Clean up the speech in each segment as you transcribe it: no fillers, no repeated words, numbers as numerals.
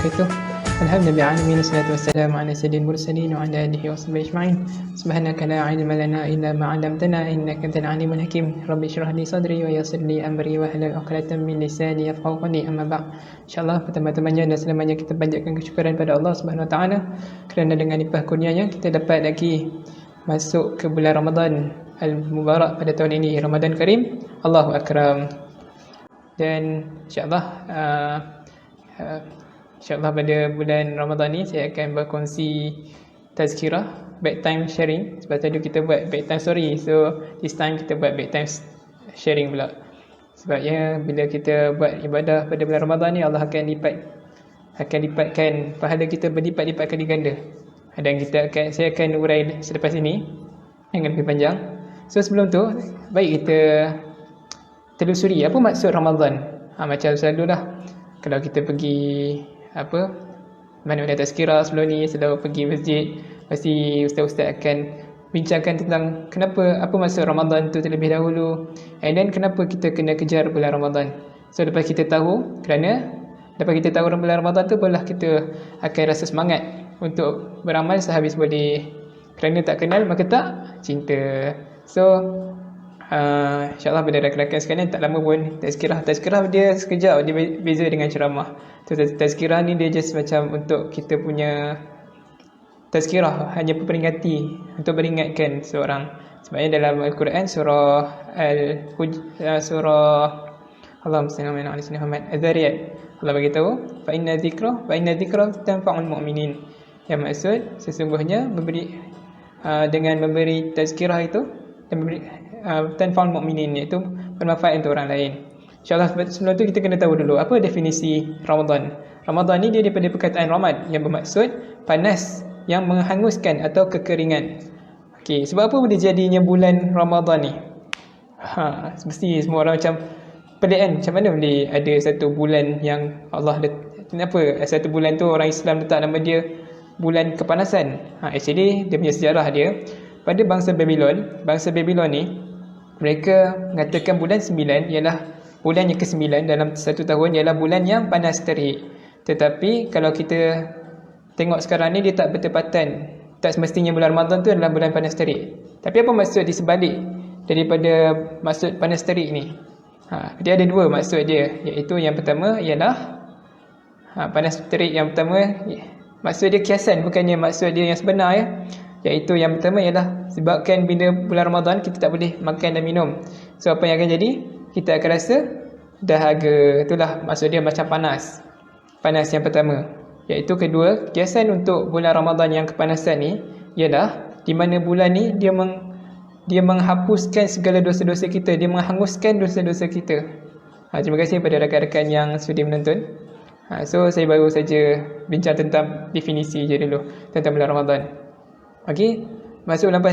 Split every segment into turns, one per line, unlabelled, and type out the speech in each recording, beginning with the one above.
وبركاته. الحمد لله العالمين، والصلاة والسلام على سيد المرسلين وعلى آله وصحبه أجمعين. سبحانك لا علم لنا إلا ما علمتنا إنك أنت العليم الحكيم. رب اشرح لي صدري ويسر لي أمري واحلل عقدة من لساني يفقهوا قولي. Amma ba'd. InsyaAllah pertama-tamanya dan selamanya kita panjatkan kesyukuran pada Allah Subhanahu Wa Taala kerana dengan limpah kurnianya kita dapat lagi masuk ke bulan Ramadan Al-Mubarak pada tahun ini, Ramadan Karim. Allahu Akram. Dan insyaAllah InsyaAllah pada bulan Ramadan ni saya akan berkongsi tazkirah, bedtime sharing. Sebab tadi kita buat bedtime story, so this time kita buat bedtime sharing pula. Sebabnya bila kita buat ibadah pada bulan Ramadan ni, Allah akan lipatkan pahala kita berlipat-lipat kali ganda. Dan saya akan urai selepas ini yang lebih panjang. So sebelum tu, baik kita telusuri apa maksud Ramadan. Macam selalulah kalau kita pergi mana-mana tazkirah sebelum ni, selalu pergi masjid, pasti ustaz-ustaz akan bincangkan tentang apa maksud Ramadan tu terlebih dahulu, and then kenapa kita kena kejar bulan Ramadan. So lepas kita tahu bulan Ramadan tu, barulah kita akan rasa semangat untuk beramal sehabis boleh. Kerana tak kenal maka tak cinta. So InsyaAllah pada rakan-rakan sekalian, tak lama pun tazkirah dia sekejap, dia beza dengan ceramah. Tazkirah ni dia just macam untuk kita punya tazkirah, hanya memperingati, untuk beringatkan seorang. Sebabnya dalam Al-Quran surah Allahumma salli ala sayyidina Muhammad Az-Zariyat, Allah beritahu fa inna dzikra tanfa'ul mu'minin. Yang maksud sesungguhnya dengan memberi tazkirah itu dan memberi tanfa'ul mu'minin, iaitu bermanfaat untuk orang lain. InsyaAllah sebelum tu kita kena tahu dulu apa definisi Ramadan. Ramadan ni dia daripada perkataan ramad yang bermaksud panas yang menghanguskan atau kekeringan. Okey, sebab apa boleh jadinya bulan Ramadan ni? Mesti semua orang macam pelik kan, macam mana boleh ada satu bulan yang kenapa satu bulan tu orang Islam letak nama dia bulan kepanasan? Actually dia punya sejarah dia pada bangsa Babylon ni, mereka mengatakan bulan 9 ialah bulan yang ke-9 dalam satu tahun, ialah bulan yang panas terik. Tetapi kalau kita tengok sekarang ni, dia tak bertepatan. Tak semestinya bulan Ramadan tu adalah bulan panas terik. Tapi apa maksud di sebalik daripada maksud panas terik ni? Dia ada dua maksud dia, iaitu yang pertama ialah panas terik yang pertama, maksud dia kiasan, bukannya maksud dia yang sebenar ya. Iaitu yang pertama ialah sebabkan bila bulan Ramadan kita tak boleh makan dan minum. So apa yang akan jadi? Kita akan rasa dahaga. Itulah maksud dia macam panas. Panas yang pertama. Iaitu kedua, kiasan untuk bulan Ramadan yang kepanasan ni ialah di mana bulan ni dia menghapuskan segala dosa-dosa kita, dia menghanguskan dosa-dosa kita. Terima kasih kepada rakan-rakan yang sudi menonton. So saya baru saja bincang tentang definisi je dulu tentang bulan Ramadan. Okey, masuk dalam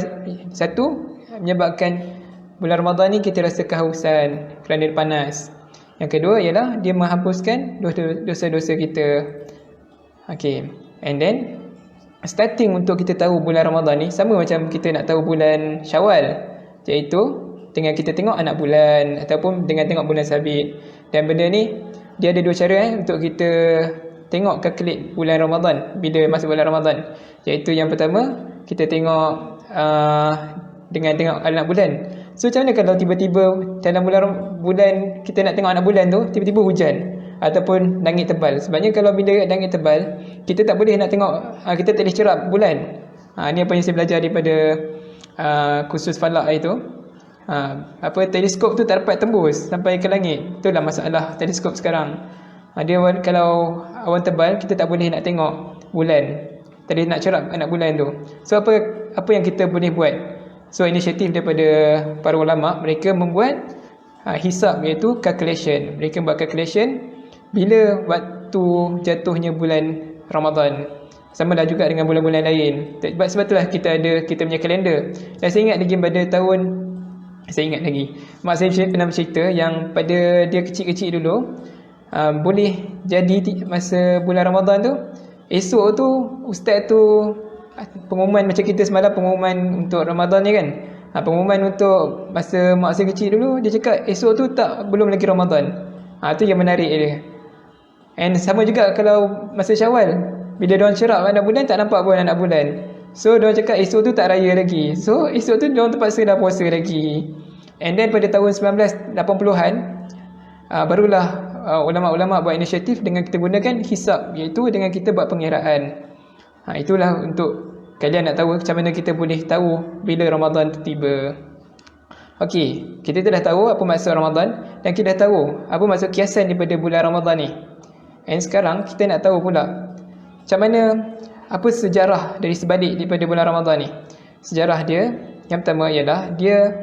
satu, menyebabkan bulan Ramadan ni kita rasa kehausan kerana dia panas. Yang kedua ialah dia menghapuskan dosa-dosa kita. Okey, and then starting untuk kita tahu bulan Ramadan ni sama macam kita nak tahu bulan Syawal, iaitu dengan kita tengok anak bulan ataupun dengan tengok bulan sabit. Dan benda ni dia ada dua cara untuk kita tengok calculate bulan Ramadan bila masuk bulan Ramadan. Iaitu yang pertama, kita tengok dengan tengok anak bulan. So macam mana kalau tiba-tiba dalam bulan kita nak tengok anak bulan tu, tiba-tiba hujan ataupun langit tebal? Sebabnya kalau bila langit tebal, kita tak boleh nak tengok, kita tak boleh cerap bulan. Ni apa yang saya belajar daripada kursus falak itu. Teleskop tu tak dapat tembus sampai ke langit. Itulah masalah teleskop sekarang. Dia kalau awan tebal, kita tak boleh nak tengok bulan, tak boleh nak cerap anak bulan tu. So apa yang kita boleh buat? So inisiatif daripada para ulama, mereka membuat hisab, iaitu calculation. Mereka buat calculation bila waktu jatuhnya bulan Ramadan. Sama lah juga dengan bulan-bulan lain. Sebab itulah kita punya kalender. Dan saya ingat lagi pada mak saya pernah bercerita yang pada dia kecil-kecil dulu, boleh jadi masa bulan Ramadan tu, esok tu ustaz tu pengumuman macam kita semalam pengumuman untuk Ramadan ni kan. Pengumuman untuk masa mak saya kecil dulu, dia cakap esok tu belum lagi Ramadan. Tu yang menarik dia. And sama juga kalau masa Syawal, bila diorang cerap anak bulan, tak nampak pun anak bulan. So diorang cakap esok tu tak raya lagi. So esok tu diorang terpaksa dah puasa lagi. And then pada tahun 1980-an, barulah ulama-ulama buat inisiatif dengan kita gunakan hisab, iaitu dengan kita buat pengiraan. Itulah untuk kalian nak tahu macam mana kita boleh tahu bila Ramadan tu tiba. Okey, kita dah tahu apa maksud Ramadan dan kita dah tahu apa maksud kiasan daripada bulan Ramadan ni. And sekarang kita nak tahu pula macam mana, apa sejarah dari sebalik daripada bulan Ramadan ni. Sejarah dia yang pertama ialah dia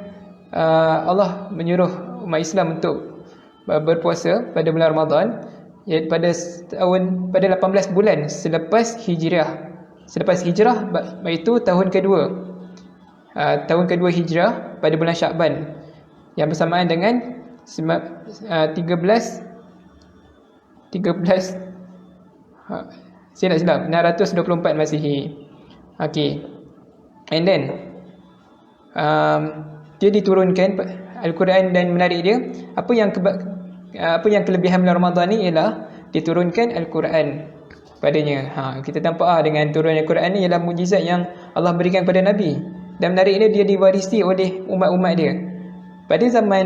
Allah menyuruh umat Islam untuk berpuasa pada bulan Ramadan pada 18 bulan selepas Hijrah. Selepas Hijrah, iaitu tahun kedua. Tahun kedua Hijrah pada bulan Syakban yang bersamaan dengan 13 saya nak silap 624 Masihi. Okey. And then dia diturunkan Al-Quran, dan menarik dia apa yang kelebihan bulan Ramadan ni ialah diturunkan Al-Quran padanya. Kita nampak dengan turun Al-Quran ni ialah mukjizat yang Allah berikan kepada Nabi, dan menariknya dia diwarisi oleh umat-umat dia. Pada zaman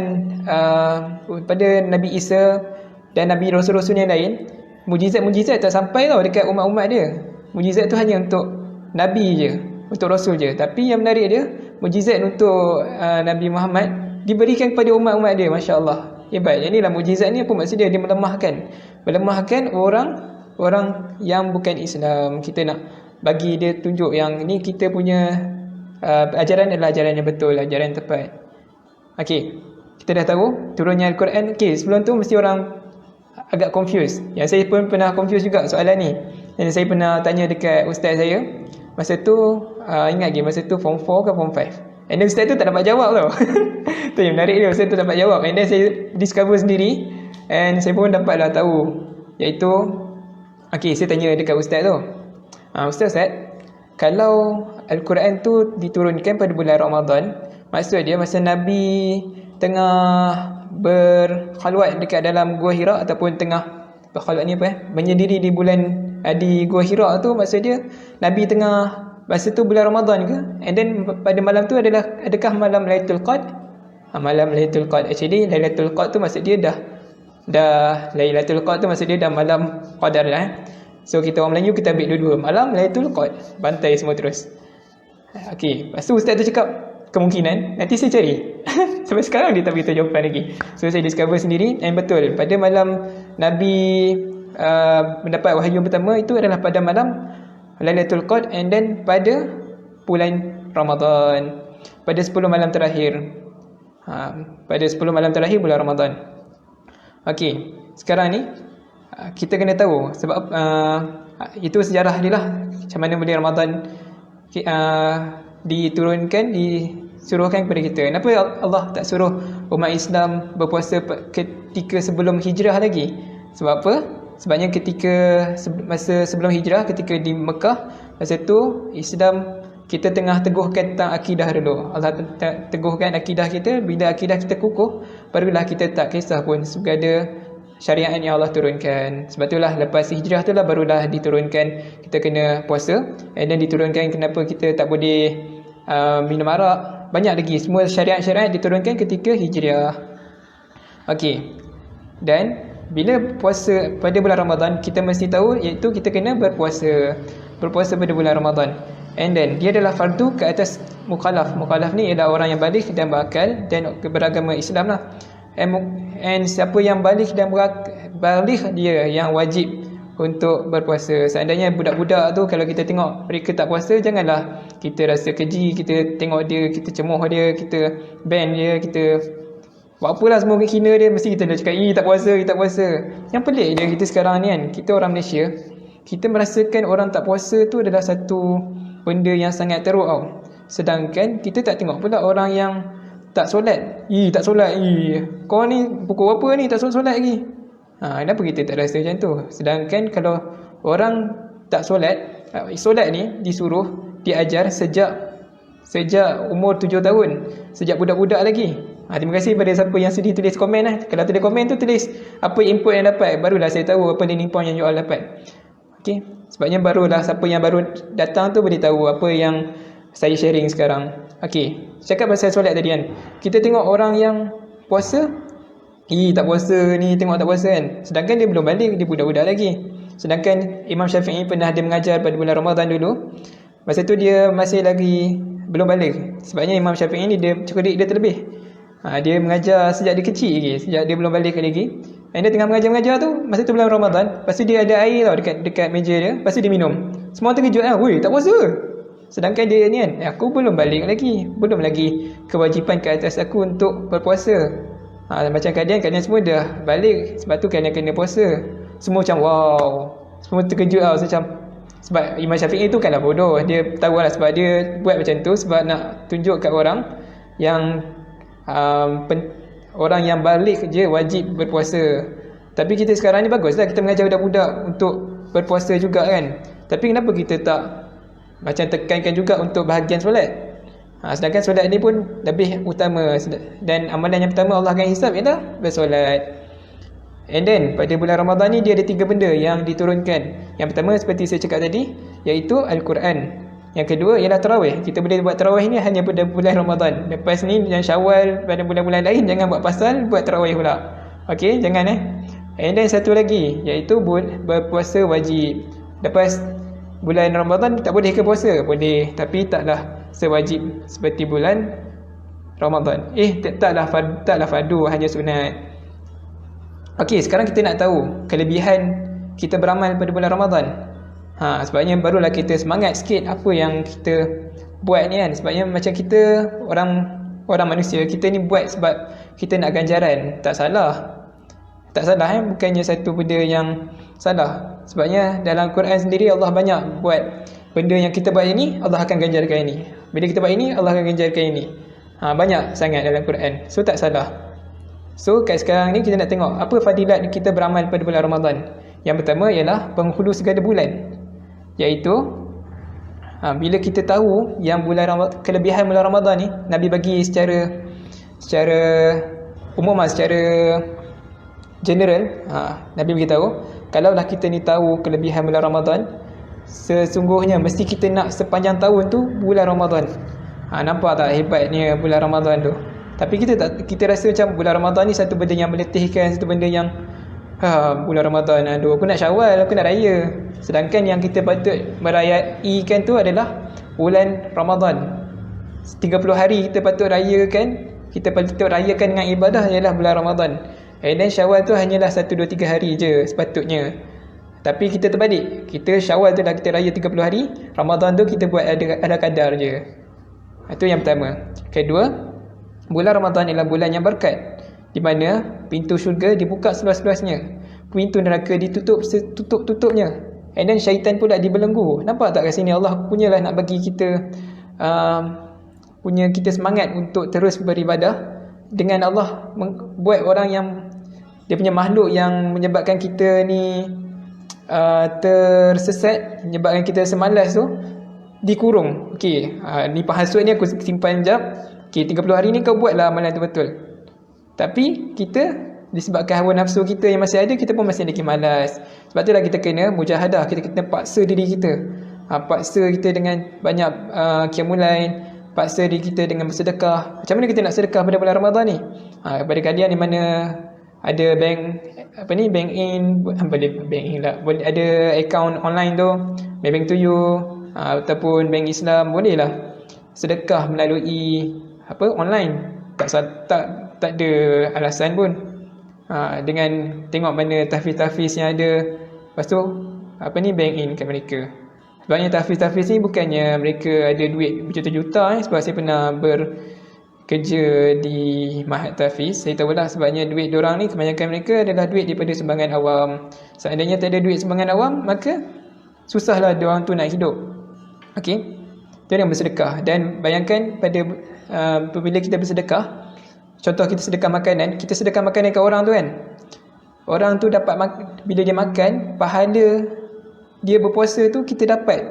pada Nabi Isa dan Nabi Rasul-Rasul yang lain, mujizat-mujizat tak sampai tau dekat umat-umat dia. Mujizat tu hanya untuk Nabi je, untuk Rasul je. Tapi yang menarik dia, mujizat untuk Nabi Muhammad diberikan kepada umat-umat dia. Masya Allah, hebat. Yang inilah mujizat ni. Apa maksud dia? Dia melemahkan orang yang bukan Islam. Kita nak bagi dia tunjuk yang ni kita punya ajaran adalah ajaran yang betul, ajaran yang tepat. Okey, kita dah tahu turunnya Al-Quran. Okey, sebelum tu mesti orang agak confused. Yang saya pun pernah confused juga soalan ni. Dan saya pernah tanya dekat ustaz saya. Masa tu ingat lagi, masa tu form 4 ke form 5. And then ustaz tu tak dapat jawab tau. Tu yang menarik dia, ustaz tu dapat jawab. And then saya discover sendiri, and saya pun dapatlah tahu, iaitu okey, saya tanya dekat ustaz tu, Ustaz, kalau Al-Quran tu diturunkan pada bulan Ramadan, maksud dia masa Nabi tengah berkhalwat dekat dalam Gua Hira, ataupun tengah berkhalwat ni menyendiri di Gua Hira tu, maksud dia Nabi tengah masa tu bulan Ramadan ke? And then pada malam tu adakah malam Lailatul Qadr? Malam Lailatul Qadr. Actually Lailatul Qadr tu maksud dia dah Lailatul Qadr tu maksud dia dah malam Qadar lah. So kita orang Melayu kita ambil dua-dua, malam Lailatul Qadr, bantai semua terus. Okey, lepas tu ustaz tu cakap kemungkinan, nanti saya cari. Sampai sekarang dia tak beritahu jawapan lagi. So saya discover sendiri, and betul, pada malam Nabi mendapat wahyu pertama itu adalah pada malam Lailatul Qadr, and then pada bulan Ramadan, pada 10 malam terakhir. Pada 10 malam terakhir bulan Ramadan. Okey, sekarang ni kita kena tahu sebab itu sejarah dia lah, macam mana bulan Ramadan disuruhkan kepada kita. Kenapa Allah tak suruh umat Islam berpuasa ketika sebelum hijrah lagi? Sebab apa? Sebabnya masa sebelum hijrah, ketika di Mekah, masa tu Islam kita tengah teguhkan tentang akidah dulu. Allah teguhkan akidah kita. Bila akidah kita kukuh, barulah kita tak kisah pun segala syariat yang Allah turunkan. Sebab itulah lepas hijrah itulah barulah diturunkan kita kena puasa, and then diturunkan kenapa kita tak boleh minum arak. Banyak lagi, semua syariat-syariat diturunkan ketika hijrah. Okey, dan bila puasa pada bulan Ramadan, kita mesti tahu iaitu kita kena berpuasa pada bulan Ramadan. And then dia adalah fardu ke atas mukallaf. Mukallaf ni ialah orang yang baligh dan berakal dan beragama Islam lah. And siapa yang baligh dan baligh, dia yang wajib untuk berpuasa. Seandainya budak-budak tu, kalau kita tengok mereka tak puasa, janganlah kita rasa keji, kita tengok dia, kita cemoh dia, kita ban dia, kita buat apalah semua hina dia, mesti kita dah cakap tak puasa. Yang pelik dia kita sekarang ni kan, kita orang Malaysia, kita merasakan orang tak puasa tu adalah satu benda yang sangat teruk tau. Sedangkan kita tak tengok pula orang yang tak solat. Tak solat. Kau ni pukul apa ni tak solat lagi? Kenapa kita tak rasa macam tu? Sedangkan kalau orang tak solat, solat ni disuruh, diajar sejak umur 7 tahun, sejak budak-budak lagi. Terima kasih kepada siapa yang sudi tulis komen lah. Kalau tulis komen tu, tulis apa input yang dapat, barulah saya tahu apa learning point yang you all dapat. Okay, sebabnya barulah siapa yang baru datang tu boleh tahu apa yang saya sharing sekarang. Okay, cakap pasal solat tadi kan, kita tengok orang yang puasa, tak puasa ni, tengok tak puasa kan, sedangkan dia belum balik, dia budak-budak lagi. Sedangkan Imam Syafi'i pernah dia mengajar pada bulan Ramadan dulu, masa tu dia masih lagi belum balik. Sebabnya Imam Syafi'i ni dia cekdik dia terlebih. Dia mengajar sejak dia kecil lagi, sejak dia belum balik lagi. Dan dia tengah mengajar-mengajar tu, masa tu bulan Ramadan, lepas tu dia ada air tau dekat meja dia, lepas tu dia minum. Semua terkejut lah, weh tak puasa. Sedangkan dia ni kan, aku belum balik lagi, belum lagi kewajipan ke atas aku untuk berpuasa. Macam kalian semua dah balik, sebab tu kalian kena puasa. Semua macam wow, semua terkejut lah. Macam, sebab Imam Syafi'i tu kanlah bodoh, dia tahu lah sebab dia buat macam tu sebab nak tunjuk kat orang yang orang yang balik je wajib berpuasa. Tapi kita sekarang ni baguslah kita mengajar budak-budak untuk berpuasa juga kan. Tapi kenapa kita tak macam tekankan juga untuk bahagian solat? Sedangkan solat ni pun lebih utama, dan amalan yang pertama Allah akan hisab ialah bersolat. And then pada bulan Ramadan ni dia ada 3 benda yang diturunkan. Yang pertama seperti saya cakap tadi, iaitu Al-Quran. Yang kedua ialah tarawih. Kita boleh buat tarawih ni hanya pada bulan Ramadan. Lepas ni yang Syawal, pada bulan-bulan lain jangan buat pasal buat tarawih pula. Okey, jangan And then satu lagi iaitu berpuasa wajib. Lepas bulan Ramadan tak boleh ke puasa? Boleh, tapi taklah sewajib seperti bulan Ramadan. Taklah fardu, hanya sunat. Okey, sekarang kita nak tahu kelebihan kita beramal pada bulan Ramadan. Sebabnya barulah kita semangat sikit apa yang kita buat ni kan. Sebabnya macam kita orang manusia, kita ni buat sebab kita nak ganjaran. Tak salah bukannya satu benda yang salah. Sebabnya dalam Quran sendiri Allah banyak buat benda yang kita buat ini, Allah akan ganjarkan ini. Bila kita buat ini, Allah akan ganjarkan ini. Banyak sangat dalam Quran. So tak salah. So kat sekarang ni kita nak tengok apa fadilat kita beramal pada bulan Ramadan. Yang pertama ialah penghulu segala bulan, iaitu bila kita tahu yang kelebihan bulan Ramadan ni, Nabi bagi secara umum, secara general. Nabi beritahu, kalaulah kita ni tahu kelebihan bulan Ramadan, sesungguhnya mesti kita nak sepanjang tahun tu bulan Ramadan. Nampak tak hebatnya bulan Ramadan tu? Tapi kita rasa macam bulan Ramadan ni satu benda yang meletihkan, satu benda yang bulan Ramadan, aduh aku nak Syawal, aku nak raya. Sedangkan yang kita patut merayaikan tu adalah bulan Ramadan. 30 hari kita patut rayakan, kita patut rayakan dengan ibadah ialah bulan Ramadan. And then Syawal tu hanyalah 1, 2, 3 hari je sepatutnya. Tapi kita terbalik, kita Syawal tu dah kita raya 30 hari, Ramadan tu kita buat ada kadar je. Itu yang pertama. Kedua, bulan Ramadan ialah bulan yang berkat, di mana pintu syurga dibuka seluas-luasnya, pintu neraka ditutup setutup-tutupnya, and then syaitan pula dibelenggu. Nampak tak kat sini Allah punyalah nak bagi kita kita semangat untuk terus beribadah. Dengan Allah buat orang yang dia punya makhluk yang menyebabkan kita ni tersesat, menyebabkan kita semalas tu dikurung. Okey, ni penghasut ni aku simpan jap. Okey, 30 hari ni kau buatlah amalan tu betul. Tapi kita disebabkan hawa nafsu kita yang masih ada, kita pun masih lagi malas. Sebab itulah kita kena mujahadah, kita kena paksa diri kita. Paksa kita dengan banyak qiyamul lail, paksa diri kita dengan bersedekah. Macam mana kita nak sedekah pada bulan Ramadan ni? Kepada kalian di mana ada bank in, boleh bank in lah, boleh ada account online tu, bank to you, ataupun bank Islam, boleh lah sedekah melalui online. Tak ada alasan pun. Dengan tengok mana tahfiz-tahfiz yang ada, lepas tu bank in kat mereka. Sebabnya tahfiz-tahfiz ni bukannya mereka ada duit berjuta-juta sebab saya pernah bekerja di Mahat Tahfiz. Saya tahulah sebabnya duit diorang ni kebanyakan mereka adalah duit daripada sumbangan awam. Seandainya tak ada duit sumbangan awam, maka susahlah diorang tu nak hidup. Okey, itu yang bersedekah. Dan bayangkan pada bila kita bersedekah, contoh kita sedekah makanan kat orang tu kan, orang tu dapat bila dia makan, pahala dia berpuasa tu kita dapat.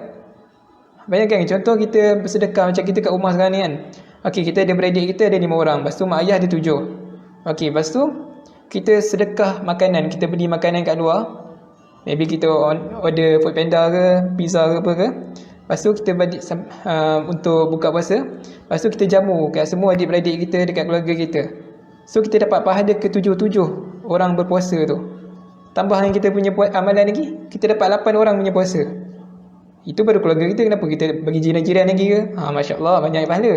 Bayangkan contoh kita bersedekah macam kita kat rumah sekarang ni kan, Okey, kita ada beradik kita ada 5 orang. Lepas tu mak ayah ada 7. Okey, lepas tu kita sedekah makanan, kita beli makanan kat luar. Maybe kita order Foodpanda ke, pizza ke apa ke. Lepas tu kita bagi untuk buka puasa. Lepas tu kita jamu kat semua adik-beradik kita dekat keluarga kita. So kita dapat pahala ke-7 orang berpuasa tu. Tambah yang kita punya amalan lagi, kita dapat 8 orang punya puasa. Itu baru keluarga kita, kenapa kita bagi jiran-jiran lagi ke? Masya-Allah, banyak pahala.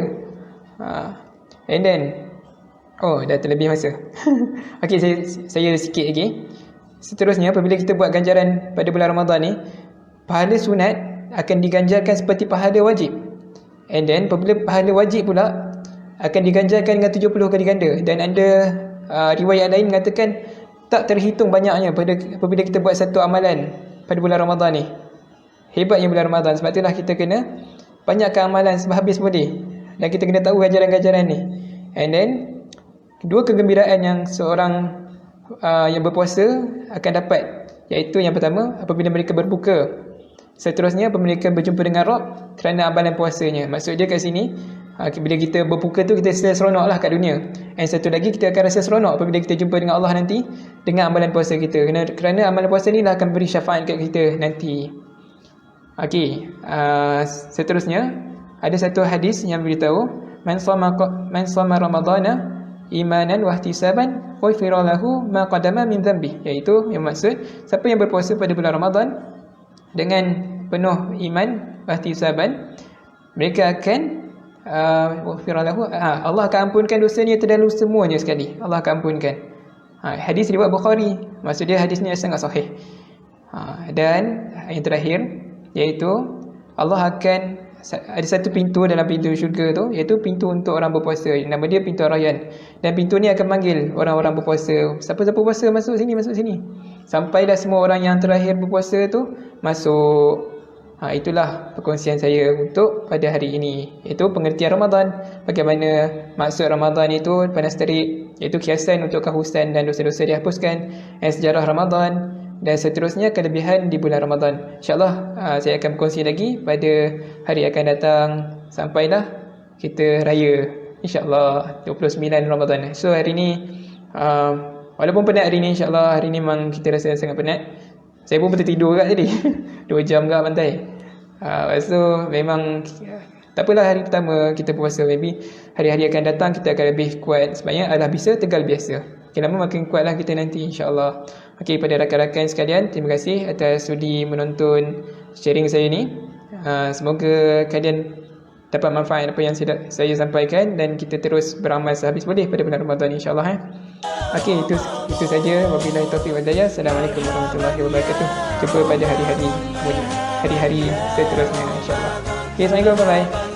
And then dah terlebih masa. Okey, saya sikit lagi. Seterusnya, apabila kita buat ganjaran pada bulan Ramadan ni, pahala sunat akan diganjarkan seperti pahala wajib. And then apabila pahala wajib pula akan diganjarkan dengan 70 kali ganda. Dan ada riwayat lain mengatakan tak terhitung banyaknya apabila kita buat satu amalan pada bulan Ramadan ni. Hebatnya bulan Ramadan. Sebab itulah kita kena banyakkan amalan sehabis boleh. Dan kita kena tahu ganjaran-ganjaran ni. And then dua kegembiraan yang seorang yang berpuasa akan dapat, iaitu yang pertama apabila mereka berbuka. Seterusnya apabila mereka berjumpa dengan Rabb kerana amalan puasanya. Maksud dia kat sini, bila kita berbuka tu kita seronok lah kat dunia. And satu lagi, kita akan rasa seronok apabila kita jumpa dengan Allah nanti dengan amalan puasa kita. Kerana amalan puasa ni lah akan beri syafaat kat kita nanti. Okey, seterusnya ada satu hadis yang beritahu man shama ramadana imanan wa ihtisaban ghufira lahu ma qadama min dhanbi, iaitu yang maksud siapa yang berpuasa pada bulan Ramadan dengan penuh iman wa ihtisaban, mereka akan ghufira lahu, Allah akan ampunkan dosanya terdahulu semuanya sekali. Allah akan ampunkan. Hadis riwayat Bukhari, maksud dia hadis ni sangat sahih. Dan yang terakhir, iaitu Allah akan ada satu pintu dalam pintu syurga tu, iaitu pintu untuk orang berpuasa. Nama dia pintu Ar-Rayyan. Dan pintu ni akan manggil orang-orang berpuasa. Siapa-siapa puasa masuk sini, masuk sini. Sampailah semua orang yang terakhir berpuasa tu masuk. Itulah perkongsian saya untuk pada hari ini, iaitu pengertian Ramadan, bagaimana maksud Ramadan itu panas terik, iaitu kiasan untuk kehausan dan dosa-dosa dihapuskan, dan sejarah Ramadan, dan seterusnya kelebihan di bulan Ramadan. InsyaAllah saya akan berkongsi lagi pada hari akan datang sampailah kita raya InsyaAllah 29 Ramadan. So hari ni walaupun penat hari ni, InsyaAllah hari ni memang kita rasa sangat penat. Saya pun tertidur kat tadi 2 jam kat pantai. So memang tak apalah, hari pertama kita puasa. Maybe hari-hari akan datang kita akan lebih kuat. Sebenarnya adalah bisa tegal biasa. Makin lama makin kuatlah kita nanti, insyaAllah. Okey, pada rakan-rakan sekalian, terima kasih atas sudi menonton sharing saya ni. Semoga kalian dapat manfaat apa yang saya sampaikan, dan kita terus beramal sehabis boleh pada bulan Ramadan, insyaAllah. Okey, itu saja. Wabillahi taufiq wal hidayah. Assalamualaikum warahmatullahi wabarakatuh. Jumpa pada hari-hari seterusnya, insyaAllah. Okey, assalamualaikum, bye-bye.